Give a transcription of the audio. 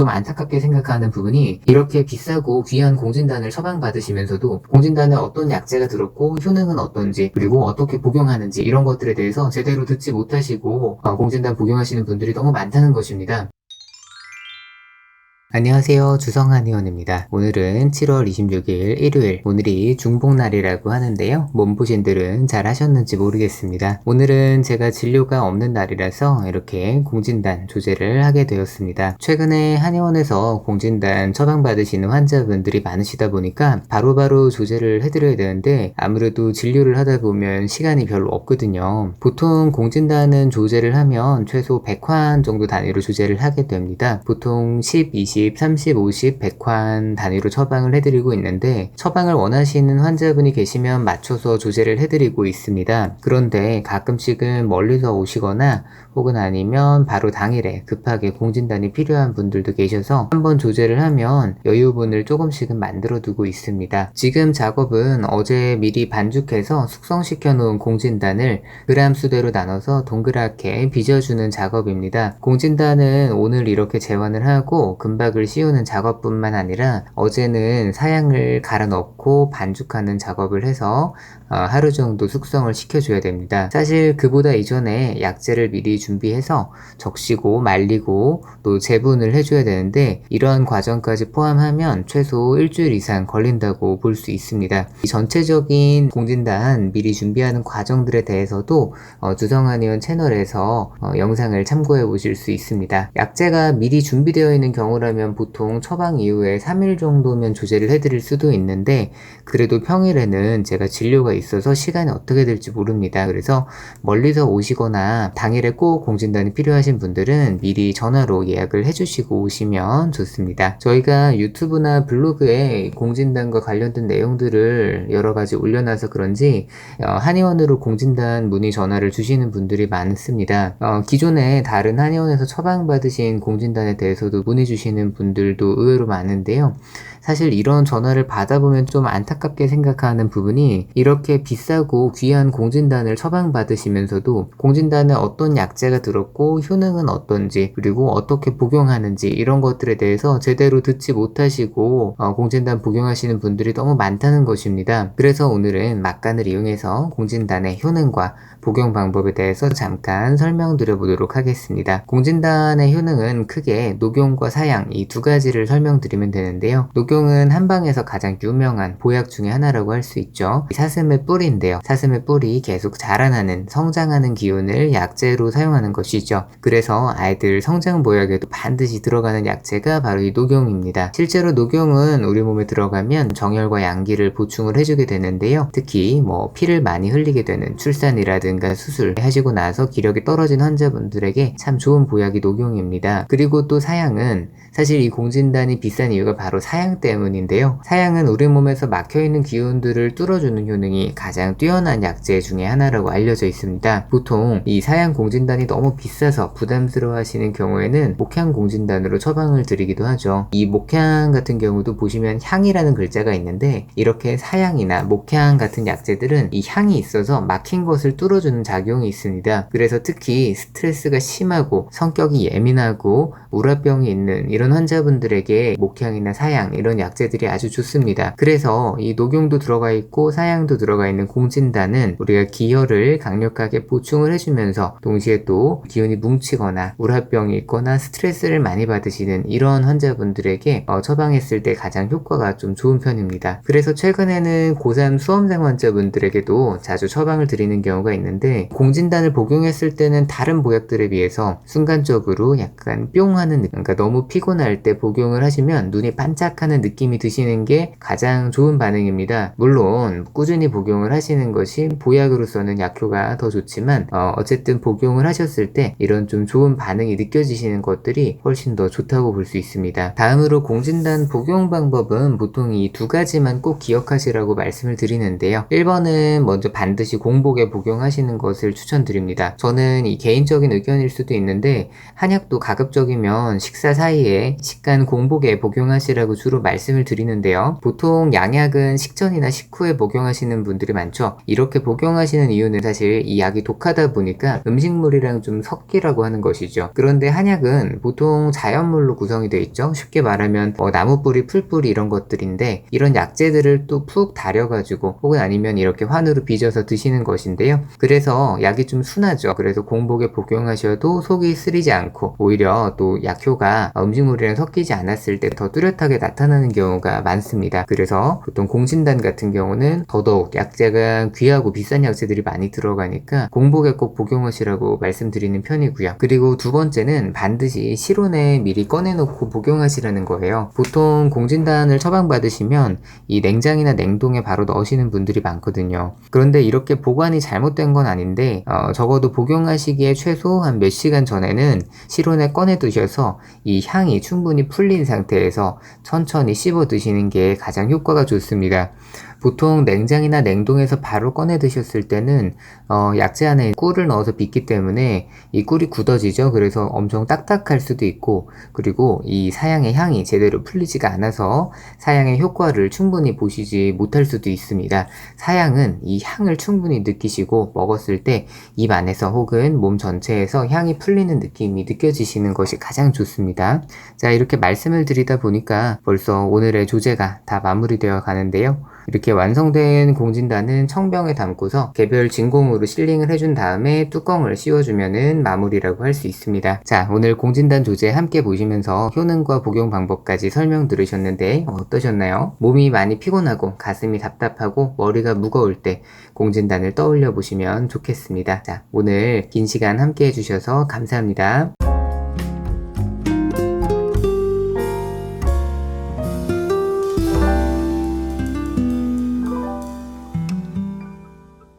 좀 안타깝게 생각하는 부분이 이렇게 비싸고 귀한 공진단을 처방받으시면서도 공진단에 어떤 약재가 들었고 효능은 어떤지 그리고 어떻게 복용하는지 이런 것들에 대해서 제대로 듣지 못하시고 공진단 복용하시는 분들이 너무 많다는 것입니다. 안녕하세요. 주성한의원입니다. 오늘은 7월 26일 일요일, 오늘이 중복날이라고 하는데요. 몸보신들은 잘 하셨는지 모르겠습니다. 오늘은 제가 진료가 없는 날이라서 이렇게 공진단 조제를 하게 되었습니다. 최근에 한의원에서 공진단 처방받으시는 환자분들이 많으시다 보니까 바로바로 조제를 해드려야 되는데 아무래도 진료를 하다 보면 시간이 별로 없거든요. 보통 공진단은 조제를 하면 최소 100환 정도 단위로 조제를 하게 됩니다. 보통 10, 20, 30, 50, 100환 단위로 처방을 해드리고 있는데 처방을 원하시는 환자분이 계시면 맞춰서 조제를 해드리고 있습니다. 그런데 가끔씩은 멀리서 오시거나 혹은 아니면 바로 당일에 급하게 공진단이 필요한 분들도 계셔서 한번 조제를 하면 여유분을 조금씩은 만들어 두고 있습니다. 지금 작업은 어제 미리 반죽해서 숙성시켜 놓은 공진단을 그람 수대로 나눠서 동그랗게 빚어주는 작업입니다. 공진단은 오늘 이렇게 재환을 하고 금박을 씌우는 작업뿐만 아니라 어제는 사양을 갈아 넣고 반죽하는 작업을 해서 하루 정도 숙성을 시켜줘야 됩니다. 사실 그보다 이전에 약재를 미리 준비해서 적시고 말리고 또 재분을 해줘야 되는데 이러한 과정까지 포함하면 최소 일주일 이상 걸린다고 볼 수 있습니다. 이 전체적인 공진단 미리 준비하는 과정들에 대해서도 주성한의원 채널에서 영상을 참고해 보실 수 있습니다. 약재가 미리 준비되어 있는 경우라면 보통 처방 이후에 3일 정도면 조제를 해드릴 수도 있는데 그래도 평일에는 제가 진료가 있어서 시간이 어떻게 될지 모릅니다. 그래서 멀리서 오시거나 당일에 꼭 공진단이 필요하신 분들은 미리 전화로 예약을 해주시고 오시면 좋습니다. 저희가 유튜브나 블로그에 공진단과 관련된 내용들을 여러 가지 올려놔서 그런지 한의원으로 공진단 문의 전화를 주시는 분들이 많습니다. 기존에 다른 한의원에서 처방받으신 공진단에 대해서도 문의 주시는 분들도 의외로 많은데요. 사실 이런 전화를 받아보면 좀 안타깝게 생각하는 부분이 이렇게 비싸고 귀한 공진단을 처방받으시면서도 공진단에 어떤 약재가 들었고 효능은 어떤지 그리고 어떻게 복용하는지 이런 것들에 대해서 제대로 듣지 못하시고 공진단 복용하시는 분들이 너무 많다는 것입니다. 그래서 오늘은 막간을 이용해서 공진단의 효능과 복용 방법에 대해서 잠깐 설명드려 보도록 하겠습니다. 공진단의 효능은 크게 녹용과 사양 이 두 가지를 설명드리면 되는데요. 녹용은 한방에서 가장 유명한 보약 중에 하나라고 할 수 있죠. 사슴의 뿔인데요. 사슴의 뿔이 계속 자라나는 성장하는 기운을 약재로 사용하는 것이죠. 그래서 아이들 성장 보약에도 반드시 들어가는 약재가 바로 이 녹용입니다. 실제로 녹용은 우리 몸에 들어가면 정열과 양기를 보충을 해주게 되는데요. 특히 피를 많이 흘리게 되는 출산이라든가 수술 하시고 나서 기력이 떨어진 환자분들에게 참 좋은 보약이 녹용입니다. 그리고 또 사양은 사실 이 공진단이 비싼 이유가 바로 사양 때문인데요. 사양은 우리 몸에서 막혀있는 기운들을 뚫어주는 효능이 가장 뛰어난 약재 중에 하나라고 알려져 있습니다. 보통 이 사양 공진단이 너무 비싸서 부담스러워 하시는 경우에는 목향 공진단으로 처방을 드리기도 하죠. 이 목향 같은 경우도 보시면 향이라는 글자가 있는데 이렇게 사양이나 목향 같은 약재들은 이 향이 있어서 막힌 것을 뚫어주는 작용이 있습니다. 그래서 특히 스트레스가 심하고 성격이 예민하고 우라병이 있는 이런 환자분들에게 목향이나 사양 이런 약재들이 아주 좋습니다. 그래서 이 녹용도 들어가 있고 사양도 들어가 있는 공진단은 우리가 기혈을 강력하게 보충을 해주면서 동시에 또 기운이 뭉치거나 우라병이 있거나 스트레스를 많이 받으시는 이런 환자분들에게 처방했을 때 가장 효과가 좀 좋은 편입니다. 그래서 최근에는 고3 수험생 환자분들에게도 자주 처방을 드리는 경우가 있는데 공진단을 복용했을 때는 다른 보약들에 비해서 순간적으로 약간 뿅 하는 그러니까 너무 피곤할 때 복용을 하시면 눈이 반짝하는 느낌이 드시는 게 가장 좋은 반응입니다. 물론 꾸준히 복용을 하시는 것이 보약으로서는 약효가 더 좋지만 어쨌든 복용을 하셨을 때 이런 좀 좋은 반응이 느껴지시는 것들이 훨씬 더 좋다고 볼 수 있습니다. 다음으로 공진단 복용 방법은 보통 이 두 가지만 꼭 기억하시라고 말씀을 드리는데요. 1번은 먼저 반드시 공복에 복용하시는 것을 추천드립니다. 저는 이 개인적인 의견일 수도 있는데 한약도 가급적이면 식사 사이에 식간 공복에 복용하시라고 주로 말씀을 드리는데요. 보통 양약은 식전이나 식후에 복용하시는 분들이 많죠. 이렇게 복용하시는 이유는 사실 이 약이 독하다 보니까 음식물이랑 음식물이랑 좀 섞이라고 하는 것이죠. 그런데 한약은 보통 자연물로 구성이 되어 있죠. 쉽게 말하면 나무 뿌리, 풀 뿌리 이런 것들인데, 이런 약재들을 또 푹 달여가지고 혹은 아니면 이렇게 환으로 빚어서 드시는 것인데요. 그래서 약이 좀 순하죠. 그래서 공복에 복용하셔도 속이 쓰리지 않고 오히려 또 약효가 음식물이랑 섞이지 않았을 때 더 뚜렷하게 나타나는 경우가 많습니다. 그래서 보통 공진단 같은 경우는 더더욱 약재가 귀하고 비싼 약재들이 많이 들어가니까 공복에 꼭 복용하시라고 말씀드리는 편이고요. 그리고 두 번째는 반드시 실온에 미리 꺼내놓고 복용하시라는 거예요. 보통 공진단을 처방받으시면 이 냉장이나 냉동에 바로 넣으시는 분들이 많거든요. 그런데 이렇게 보관이 잘못된 건 아닌데 적어도 복용하시기에 최소 한 몇 시간 전에는 실온에 꺼내 두셔서 이 향이 충분히 풀린 상태에서 천천히 씹어 드시는 게 가장 효과가 좋습니다. 보통 냉장이나 냉동에서 바로 꺼내 드셨을 때는 약재 안에 꿀을 넣어서 빚기 때문에 이 꿀이 굳어지죠. 그래서 엄청 딱딱할 수도 있고, 그리고 이 사양의 향이 제대로 풀리지가 않아서 사양의 효과를 충분히 보시지 못할 수도 있습니다. 사양은 이 향을 충분히 느끼시고 먹었을 때 입 안에서 혹은 몸 전체에서 향이 풀리는 느낌이 느껴지시는 것이 가장 좋습니다. 자, 이렇게 말씀을 드리다 보니까 벌써 오늘의 조제가 다 마무리되어 가는데요. 이렇게 완성된 공진단은 청병에 담고서 개별 진공으로 실링을 해준 다음에 뚜껑을 씌워주면은 마무리라고 할 수 있습니다. 자, 오늘 공진단 조제 함께 보시면서 효능과 복용 방법까지 설명 들으셨는데 어떠셨나요? 몸이 많이 피곤하고 가슴이 답답하고 머리가 무거울 때 공진단을 떠올려 보시면 좋겠습니다. 자, 오늘 긴 시간 함께 해주셔서 감사합니다.